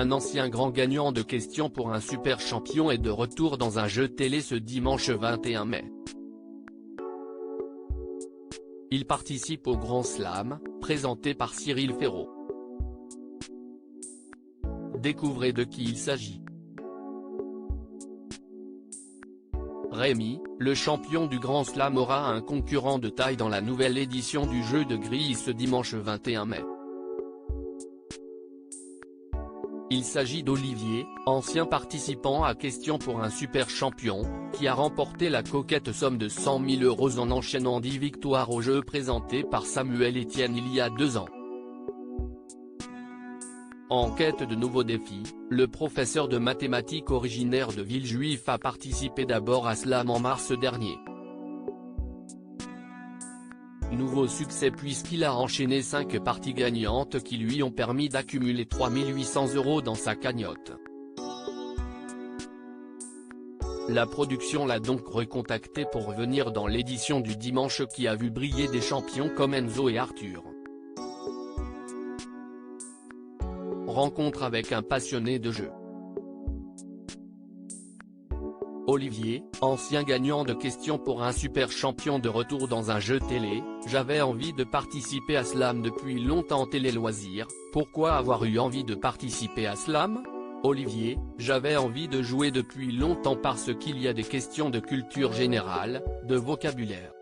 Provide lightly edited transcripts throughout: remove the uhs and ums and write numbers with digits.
Un ancien grand gagnant de questions pour un super champion est de retour dans un jeu télé ce dimanche 21 mai. Il participe au Grand Slam, présenté par Cyril Ferraud. Découvrez de qui il s'agit. Rémi, le champion du Grand Slam aura un concurrent de taille dans la nouvelle édition du jeu de grille ce dimanche 21 mai. Il s'agit d'Olivier, ancien participant à Questions pour un super champion, qui a remporté la coquette somme de 100 000 € en enchaînant 10 victoires au jeu présenté par Samuel Etienne il y a 2 ans. En quête de nouveaux défis, le professeur de mathématiques originaire de Villejuif a participé d'abord à Slam en mars dernier. Nouveau succès puisqu'il a enchaîné 5 parties gagnantes qui lui ont permis d'accumuler 3 800 € dans sa cagnotte. La production l'a donc recontacté pour revenir dans l'édition du dimanche qui a vu briller des champions comme Enzo et Arthur. Rencontre avec un passionné de jeu. Olivier, ancien gagnant de questions pour un super champion de retour dans un jeu télé, j'avais envie de participer à Slam depuis longtemps télé loisirs. Pourquoi avoir eu envie de participer à Slam? Olivier, j'avais envie de jouer depuis longtemps parce qu'il y a des questions de culture générale, de vocabulaire.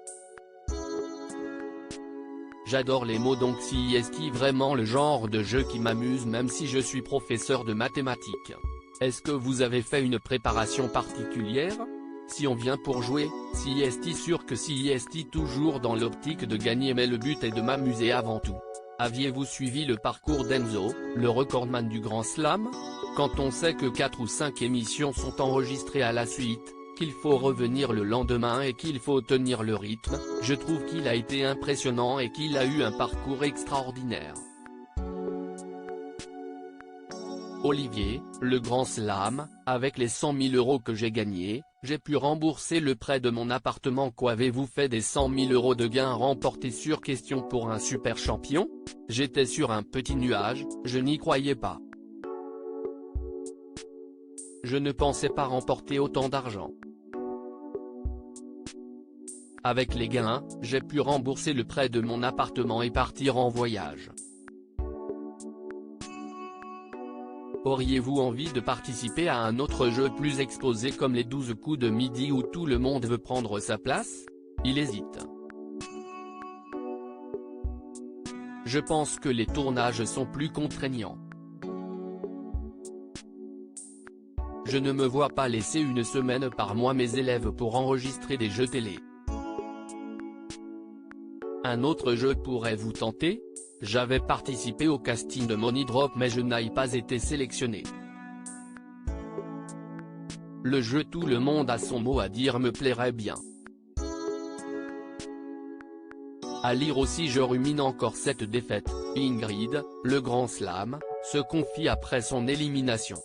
J'adore les mots donc si est vraiment le genre de jeu qui m'amuse même si je suis professeur de mathématiques. Est-ce que vous avez fait une préparation particulière? Si on vient pour jouer, si est sûr que si est toujours dans l'optique de gagner mais le but est de m'amuser avant tout. Aviez-vous suivi le parcours d'Enzo, le recordman du Grand Slam? Quand on sait que 4 ou 5 émissions sont enregistrées à la suite, qu'il faut revenir le lendemain et qu'il faut tenir le rythme, je trouve qu'il a été impressionnant et qu'il a eu un parcours extraordinaire. Olivier, le Grand Slam, avec les 100 000 € que j'ai gagnés, j'ai pu rembourser le prêt de mon appartement. Qu'avez-vous fait des 100 000 € de gains remportés sur Questions pour un super champion? J'étais sur un petit nuage, je n'y croyais pas. Je ne pensais pas remporter autant d'argent. Avec les gains, j'ai pu rembourser le prêt de mon appartement et partir en voyage. Auriez-vous envie de participer à un autre jeu plus exposé comme les 12 coups de midi où tout le monde veut prendre sa place? Il hésite. Je pense que les tournages sont plus contraignants. Je ne me vois pas laisser une semaine par mois mes élèves pour enregistrer des jeux télé. Un autre jeu pourrait vous tenter? J'avais participé au casting de Money Drop mais je n'ai pas été sélectionné. Le jeu Tout le monde a son mot à dire me plairait bien. À lire aussi je rumine encore cette défaite. Ingrid, le Grand Slam, se confie après son élimination.